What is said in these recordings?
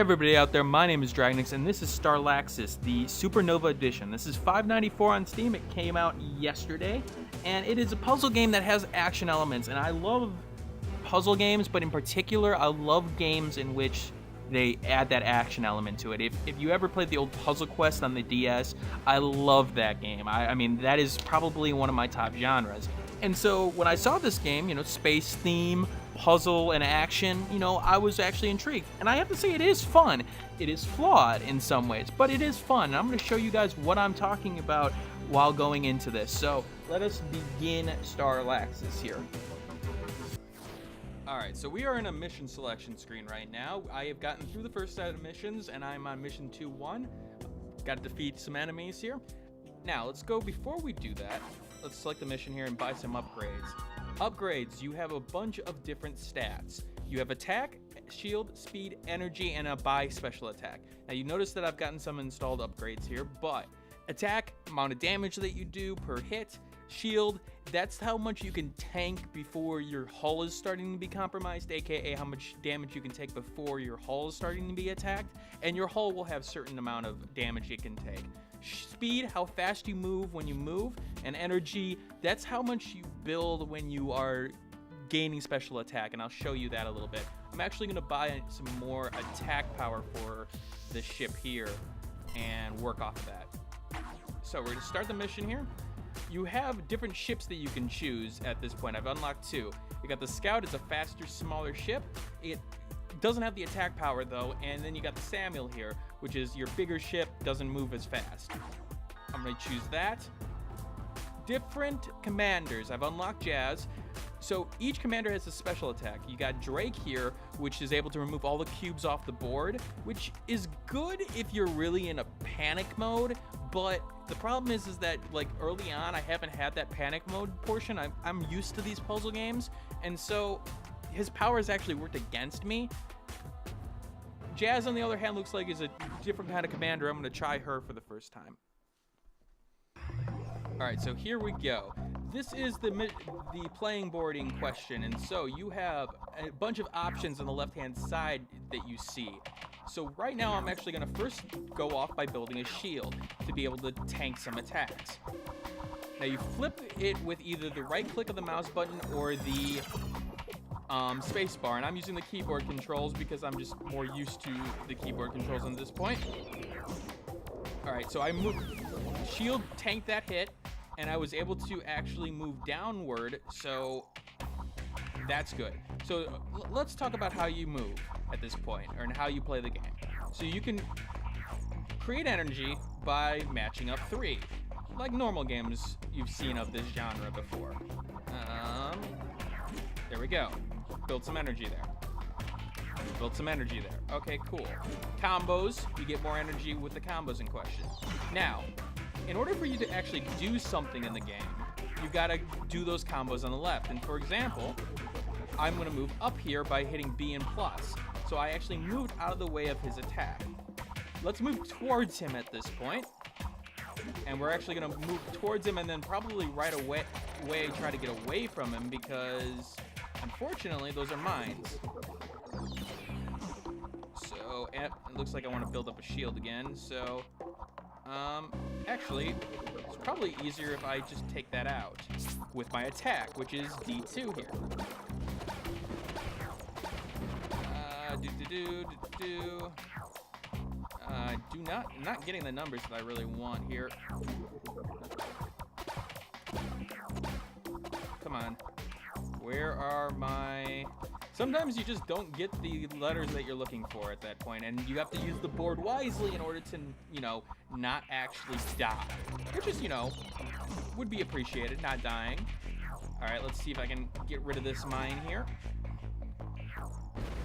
Everybody out there, my name is Dragonix, and this is Starlaxis, the Supernova Edition. This is $5.94 on Steam. It came out yesterday, and it is a puzzle game that has action elements, and I love puzzle games, but in particular, I love games in which they add that action element to it. If you ever played the old Puzzle Quest on the DS, I love that game. I mean, that is probably one of my top genres. And so when I saw this game, space theme, puzzle, and action, I was actually intrigued. And I have to say, it is fun. It is flawed in some ways, but it is fun. And I'm going to show you guys what I'm talking about while going into this. So let us begin Starlaxis here. Alright, so we are in a mission selection screen right now. I have gotten through the first set of missions, and I'm on mission 2-1. Got to defeat some enemies here. Now, let's go, before we do that, let's select the mission here and buy some upgrades. Upgrades, you have a bunch of different stats. You have attack, shield, speed, energy, and a buy special attack. Now, you notice that I've gotten some installed upgrades here, but attack, amount of damage that you do per hit, shield, that's how much you can tank before your hull is starting to be compromised, aka how much damage you can take before your hull is starting to be attacked, and your hull will have a certain amount of damage it can take. Speed, how fast you move when you move, and energy, that's how much you build when you are gaining special attack, and I'll show you that a little bit. I'm actually going to buy some more attack power for this ship here and work off of that. So we're going to start the mission here. You have different ships that you can choose at this point. I've unlocked two. You got the Scout, it's a faster, smaller ship. It doesn't have the attack power though, and then you got the Samuel here, which is your bigger ship, doesn't move as fast. I'm gonna choose that. Different commanders. I've unlocked Jazz. So each commander has a special attack. You got Drake here, which is able to remove all the cubes off the board, which is good if you're really in a panic mode, but the problem is that like early on, I haven't had that panic mode portion. I'm used to these puzzle games, and so his power has actually worked against me. Jazz, on the other hand, looks like is a different kind of commander. I'm gonna try her for the first time. All right, so here we go. This is the playing board in question, and so you have a bunch of options on the left-hand side that you see. So right now, I'm actually going to first go off by building a shield to be able to tank some attacks. Now you flip it with either the right click of the mouse button or the space bar, and I'm using the keyboard controls because I'm just more used to the keyboard controls at this point. All right, so I moved, shield tanked that hit, and I was able to actually move downward, so that's good. So let's talk about how you move at this point, or how you play the game. So you can create energy by matching up 3, like normal games you've seen of this genre before. There we go. Build some energy there. Build some energy there. Okay, cool. Combos, you get more energy with the combos in question. Now, in order for you to actually do something in the game, you gotta do those combos on the left. And for example, I'm gonna move up here by hitting B and plus. So I actually moved out of the way of his attack. Let's move towards him at this point. And we're actually gonna move towards him and then probably right away try to get away from him because unfortunately those are mines. So it looks like I want to build up a shield again. So actually it's probably easier if I just take that out with my attack, which is D2 here. I'm not getting the numbers that I really want here. Come on. Where are my... Sometimes you just don't get the letters that you're looking for at that point, and you have to use the board wisely in order to, not actually die. Which is, would be appreciated, not dying. All right, let's see if I can get rid of this mine here.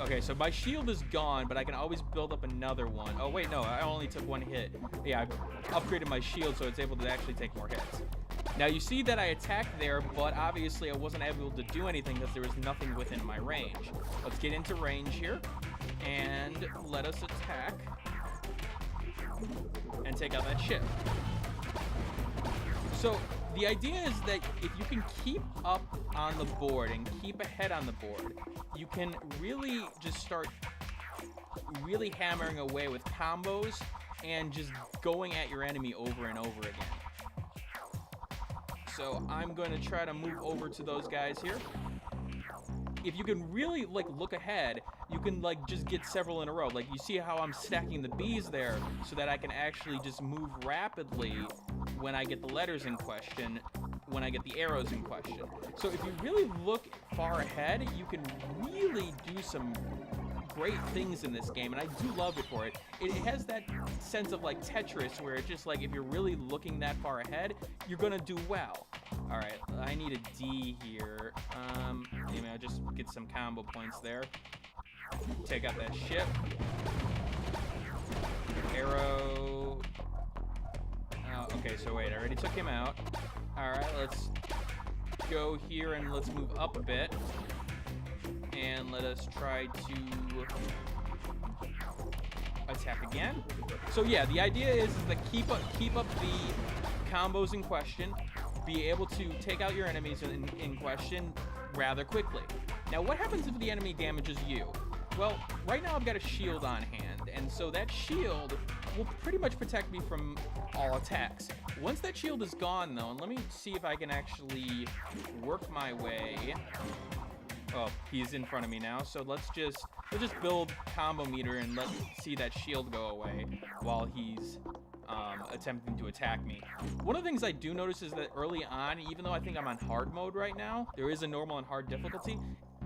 Okay, so my shield is gone, but I can always build up another one. Oh, wait, no, I only took 1 hit. Yeah, I've upgraded my shield so it's able to actually take more hits. Now, you see that I attacked there, but obviously I wasn't able to do anything because there was nothing within my range. Let's get into range here, and let us attack and take out that ship. So the idea is that if you can keep up on the board and keep ahead on the board, you can really just start really hammering away with combos and just going at your enemy over and over again. So I'm going to try to move over to those guys here. If you can really like look ahead, you can like just get several in a row. Like you see how I'm stacking the B's there so that I can actually just move rapidly when I get the letters in question, when I get the arrows in question. So if you really look far ahead, you can really do some great things in this game, and I do love it for it. It has that sense of like Tetris where it's just like if you're really looking that far ahead, you're gonna do well. All right, I need a D here. Maybe I'll just get some combo points there. Take out that ship. Arrow. Okay, so wait, I already took him out. All right, let's go here and let's move up a bit. And let us try to attack again. So yeah, the idea is to keep up the combos in question, be able to take out your enemies in question rather quickly. Now, what happens if the enemy damages you? Well, right now I've got a shield on hand, and so that shield will pretty much protect me from all attacks. Once that shield is gone, though, and let me see if I can actually work my way. Oh, he's in front of me now, so let's just build combo meter and let's see that shield go away while he's attempting to attack me. One of the things I do notice is that early on, even though I think I'm on hard mode right now, there is a normal and hard difficulty.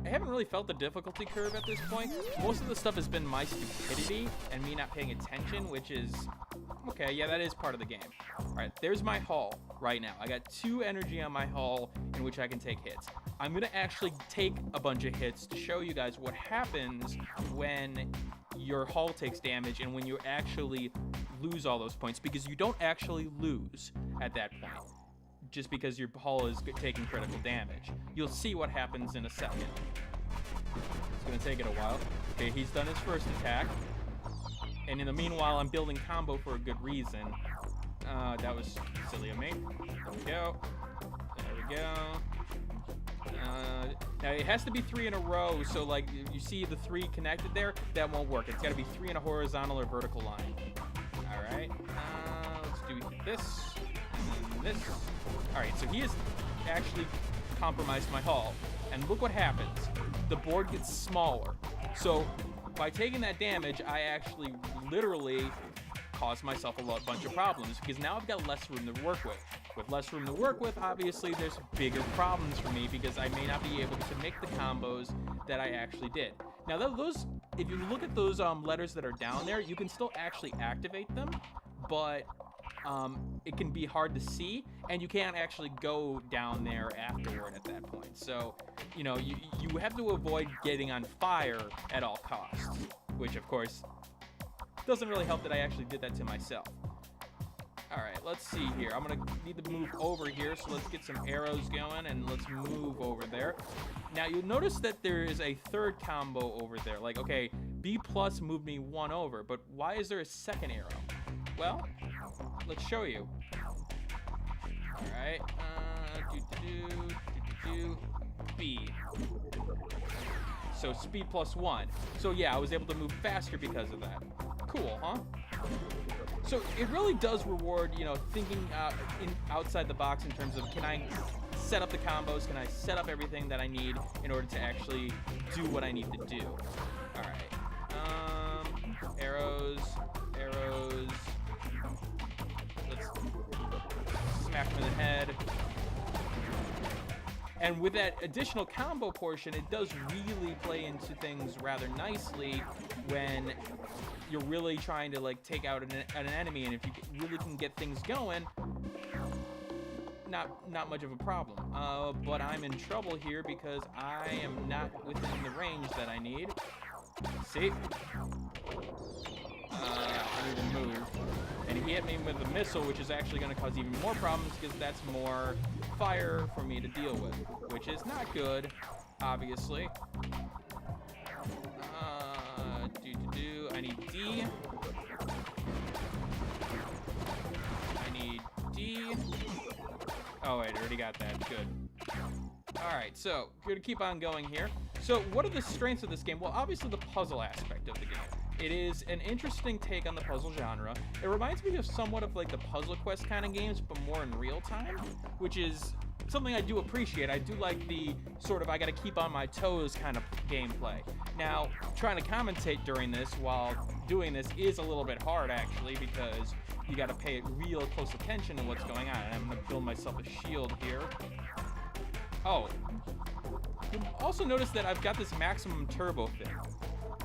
I haven't really felt the difficulty curve at this point. Most of the stuff has been my stupidity and me not paying attention, which is okay. Yeah, that is part of the game. All right, there's my hull right now. I got 2 energy on my hull in which I can take hits. I'm gonna actually take a bunch of hits to show you guys what happens when your hull takes damage and when you actually lose all those points, because you don't actually lose at that point just because your hull is taking critical damage. You'll see what happens in a second. It's gonna take it a while. Okay, he's done his first attack. And in the meanwhile, I'm building combo for a good reason. That was silly of me. There we go. There we go. Now it has to be 3 in a row, so like you see the 3 connected there, that won't work. It's got to be 3 in a horizontal or vertical line. All right, let's do this and then this. All right, so he has actually compromised my hull, and look what happens. The board gets smaller. So by taking that damage, I actually literally caused myself a bunch of problems because now I've got less room to work with. With less room to work with, obviously, there's bigger problems for me because I may not be able to make the combos that I actually did. Now, those, if you look at those letters that are down there, you can still actually activate them, but it can be hard to see, and you can't actually go down there afterward at that point. So, you know, you have to avoid getting on fire at all costs, which, of course, doesn't really help that I actually did that to myself. All right, let's see here. I'm gonna need to move over here, so let's get some arrows going and let's move over there. Now you'll notice that there is a third combo over there. Like, okay, B plus moved me 1 over, but why is there a second arrow? Well, let's show you. All right, B. So speed plus 1. So yeah, I was able to move faster because of that. Cool, huh? So it really does reward, you know, thinking outside the box in terms of, can I set up the combos? Can I set up everything that I need in order to actually do what I need to do? All right. Arrows. Let's smack him in the head. And with that additional combo portion, it does really play into things rather nicely when you're really trying to like take out an enemy, and if you really can get things going, not much of a problem. But I'm in trouble here because I am not within the range that I need. See? I need to move. And he hit me with a missile, which is actually going to cause even more problems because that's more fire for me to deal with, which is not good, obviously. I need D. I need D. Oh, wait, I already got that. Good. All right, so we're going to keep on going here. So what are the strengths of this game? Well, obviously the puzzle aspect of the game. It is an interesting take on the puzzle genre. It reminds me of somewhat of like the Puzzle Quest kind of games, but more in real time, which is something I do appreciate. I do like the sort of I gotta keep on my toes kind of gameplay. Now, trying to commentate during this while doing this is a little bit hard actually, because you gotta pay real close attention to what's going on. And I'm gonna build myself a shield here. Oh, you also notice that I've got this maximum turbo thing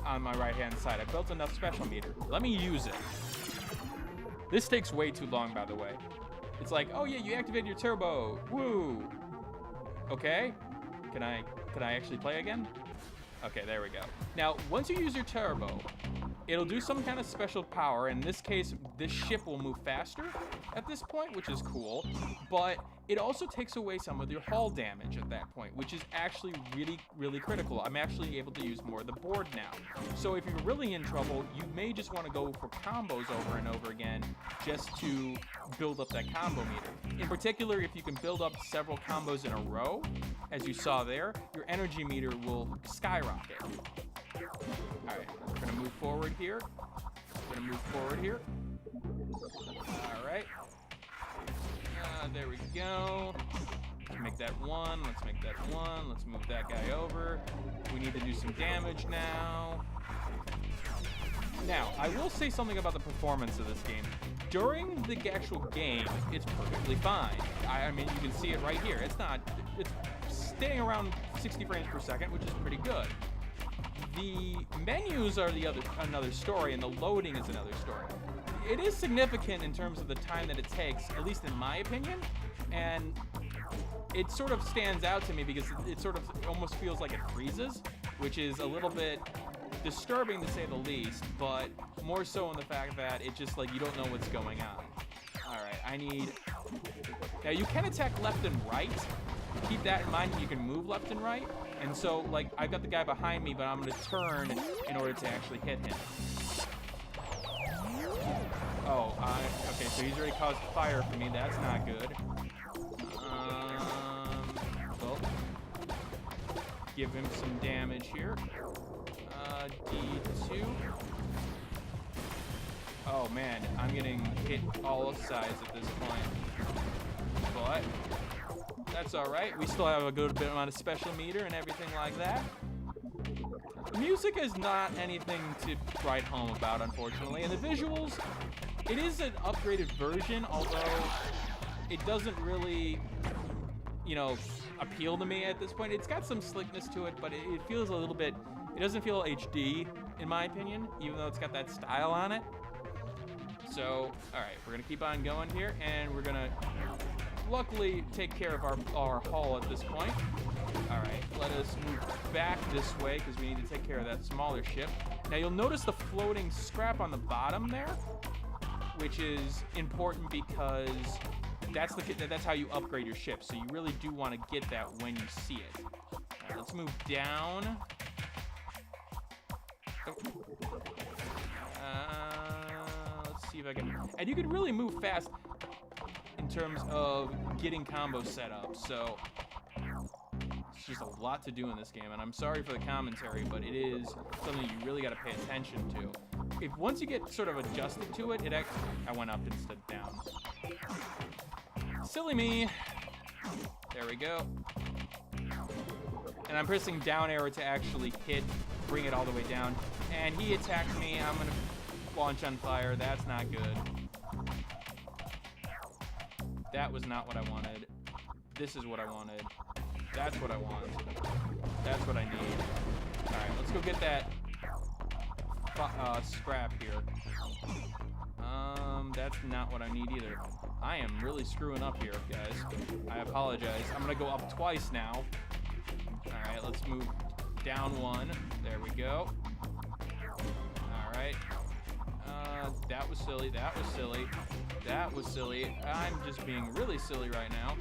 on my right-hand side. I built enough special meter. Let me use it. This takes way too long, by the way. It's like, oh yeah, you activated your turbo. Woo. Okay. Can I actually play again? Okay, there we go. Now, once you use your turbo, it'll do some kind of special power. In this case, this ship will move faster at this point, which is cool. But it also takes away some of your hull damage at that point, which is actually really, really critical. I'm actually able to use more of the board now. So if you're really in trouble, you may just want to go for combos over and over again just to build up that combo meter. In particular, if you can build up several combos in a row, as you saw there, your energy meter will skyrocket. All right, we're gonna move forward here. All right. There we go. Let's make that one. Let's make that one. Let's move that guy over. We need to do some damage now. Now, I will say something about the performance of this game. During the actual game, it's perfectly fine. I mean, you can see it right here. It's staying around 60 frames per second, which is pretty good. The menus are another story, and the loading is another story. It is significant in terms of the time that it takes, at least in my opinion, and it sort of stands out to me because it sort of almost feels like it freezes, which is a little bit disturbing to say the least, but more so in the fact that it just like you don't know what's going on. All right, now you can attack left and right. Keep that in mind. You can move left and right, and so like I've got the guy behind me, but I'm gonna turn in order to actually hit him. Oh, okay, so he's already caused fire for me. That's not good. Well, give him some damage here. D2. Oh man, I'm getting hit all sides at this point. But that's all right. We still have a good bit amount of special meter and everything like that. The music is not anything to write home about, unfortunately, and the visuals. It is an upgraded version, although it doesn't really, appeal to me at this point. It's got some slickness to it, but it feels a little bit, it doesn't feel HD, in my opinion, even though it's got that style on it. So, all right, we're gonna keep on going here, and we're gonna luckily take care of our hull at this point. All right, let us move back this way because we need to take care of that smaller ship. Now you'll notice the floating scrap on the bottom there, which is important because that's how you upgrade your ship. So you really do want to get that when you see it. All right, let's move down. Let's see if I can. And you can really move fast in terms of getting combos set up. So it's just a lot to do in this game, and I'm sorry for the commentary, but it is something you really got to pay attention to. Once you get sort of adjusted to it, I went up instead of down. Silly me. There we go. And I'm pressing down arrow to actually bring it all the way down. And he attacked me. I'm gonna launch on fire. That's not good. That was not what I wanted. This is what I wanted. That's what I want. That's what I need. All right, let's go get that scrap here. That's not what I need either. I am really screwing up here, guys. I apologize. I'm gonna go up twice now. All right, let's move down one. There we go. All right. That was silly. That was silly. That was silly. I'm just being really silly right now.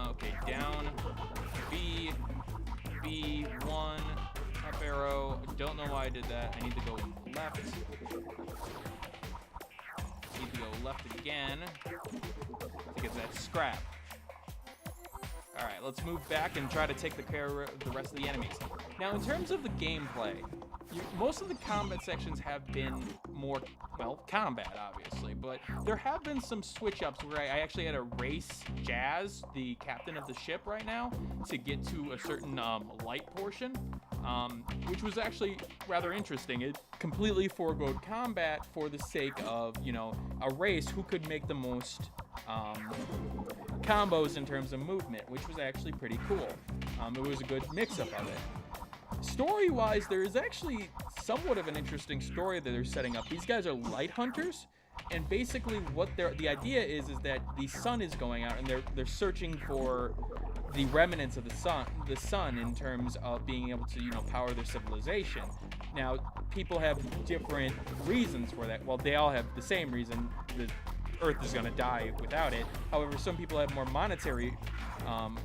Okay, down. B, B1, up arrow. Don't know why I did that. I need to go left. Need to go left again to get that scrap. All right, let's move back and try to take care of the rest of the enemies. Now, in terms of the gameplay, most of the combat sections have been more, well, combat, obviously, but there have been some switch-ups where I actually had to race Jazz, the captain of the ship right now, to get to a certain light portion, which was actually rather interesting. It completely forgoed combat for the sake of, you know, a race who could make the most combos in terms of movement, which was actually pretty cool. It was a good mix-up of it. Story-wise, there is actually somewhat of an interesting story that they're setting up. These guys are light hunters, and basically what the idea is that the sun is going out, and they're searching for the remnants of the sun in terms of being able to, you know, power their civilization. Now, people have different reasons for that. Well, they all have the same reason. The Earth is going to die without it. However, some people have more monetary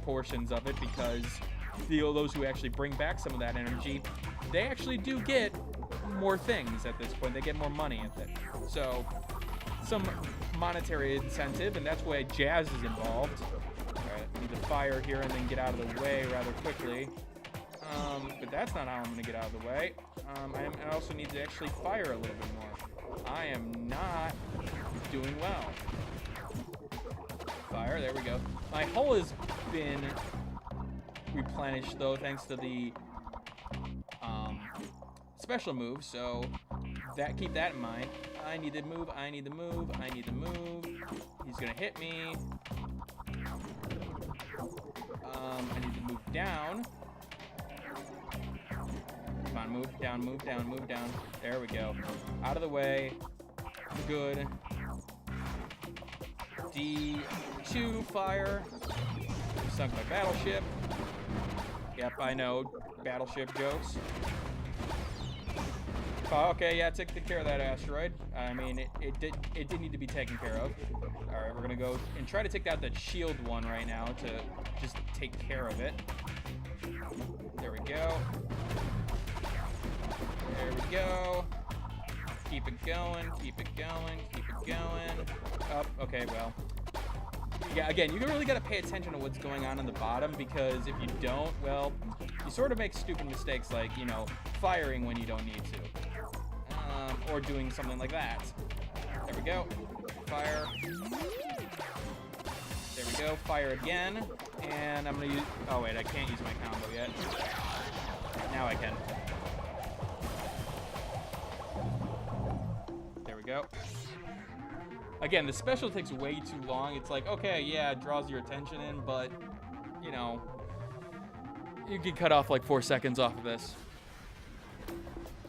portions of it because those who actually bring back some of that energy, they actually do get more things at this point. They get more money at that. So, some monetary incentive, and that's why Jazz is involved. Alright, I need to fire here and then get out of the way rather quickly. But that's not how I'm going to get out of the way. I also need to actually fire a little bit more. I am not doing well. Fire, there we go. My hull has been replenished though, thanks to the special move, so keep that in mind. I need to move, I need to move, I need to move. He's gonna hit me. I need to move down. Come on, move down, move down, move down. There we go. Out of the way. Good. D2 fire. Sunk my battleship. Yep, I know. Battleship jokes. Oh, okay, yeah, take care of that asteroid. I mean, it did need to be taken care of. Alright, we're gonna go and try to take out that shield one right now to just take care of it. There we go. There we go. Keep it going, keep it going, keep it going. Oh, okay, well. Yeah, again, you really got to pay attention to what's going on the bottom, because if you don't, well, you sort of make stupid mistakes like, you know, firing when you don't need to. Or doing something like that. There we go. Fire. There we go. Fire again. And I'm going to use... Oh, wait, I can't use my combo yet. Now I can. There we go. Again, the special takes way too long. It's like, okay, yeah, it draws your attention in, but, you know, you can cut off like 4 seconds off of this.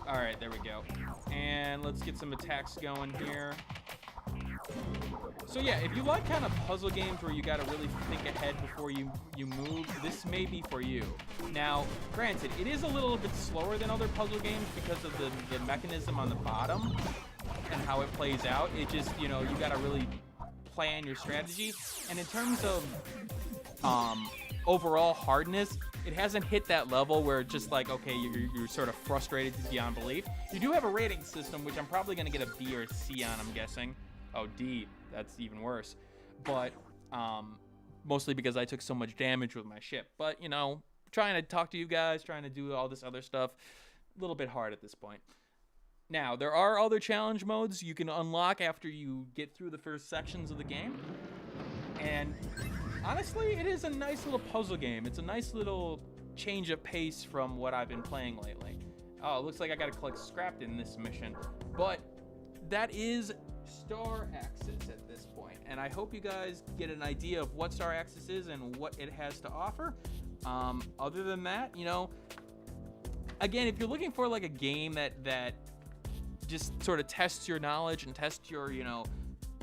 All right, there we go. And let's get some attacks going here. So yeah, if you like kind of puzzle games where you got to really think ahead before you move, this may be for you. Now, granted, it is a little bit slower than other puzzle games because of the mechanism on the bottom and how it plays out. It just, you know, you got to really plan your strategy. And in terms of overall hardness, it hasn't hit that level where it's just like, okay, you're sort of frustrated beyond belief. You do have a rating system, which I'm probably going to get a B or a C on, I'm guessing. Oh, D, that's even worse. But mostly because I took so much damage with my ship. But, you know, trying to talk to you guys, trying to do all this other stuff, a little bit hard at this point. Now, there are other challenge modes you can unlock after you get through the first sections of the game. And honestly, it is a nice little puzzle game. It's a nice little change of pace from what I've been playing lately. Oh, it looks like I gotta collect scrap in this mission. But that is Starlaxis at this point. And I hope you guys get an idea of what Starlaxis is and what it has to offer. Other than that, you know, again, if you're looking for like a game that just sort of tests your knowledge and tests your, you know,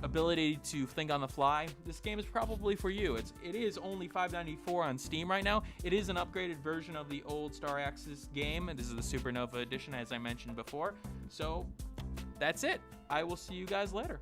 ability to think on the fly, this game is probably for you. It is only $5.94 on Steam right now. It is an upgraded version of the old Starlaxis game, and this is the Supernova Edition, as I mentioned before. So that's it. I will see you guys later.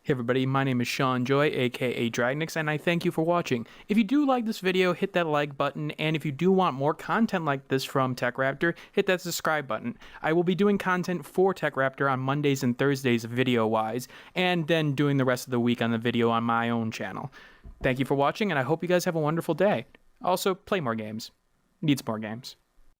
Hey everybody, my name is Sean Joy, aka Dragnix, and I thank you for watching. If you do like this video, hit that like button, and if you do want more content like this from TechRaptor, hit that subscribe button. I will be doing content for TechRaptor on Mondays and Thursdays video-wise, and then doing the rest of the week on the video on my own channel. Thank you for watching, and I hope you guys have a wonderful day. Also, play more games. Needs more games.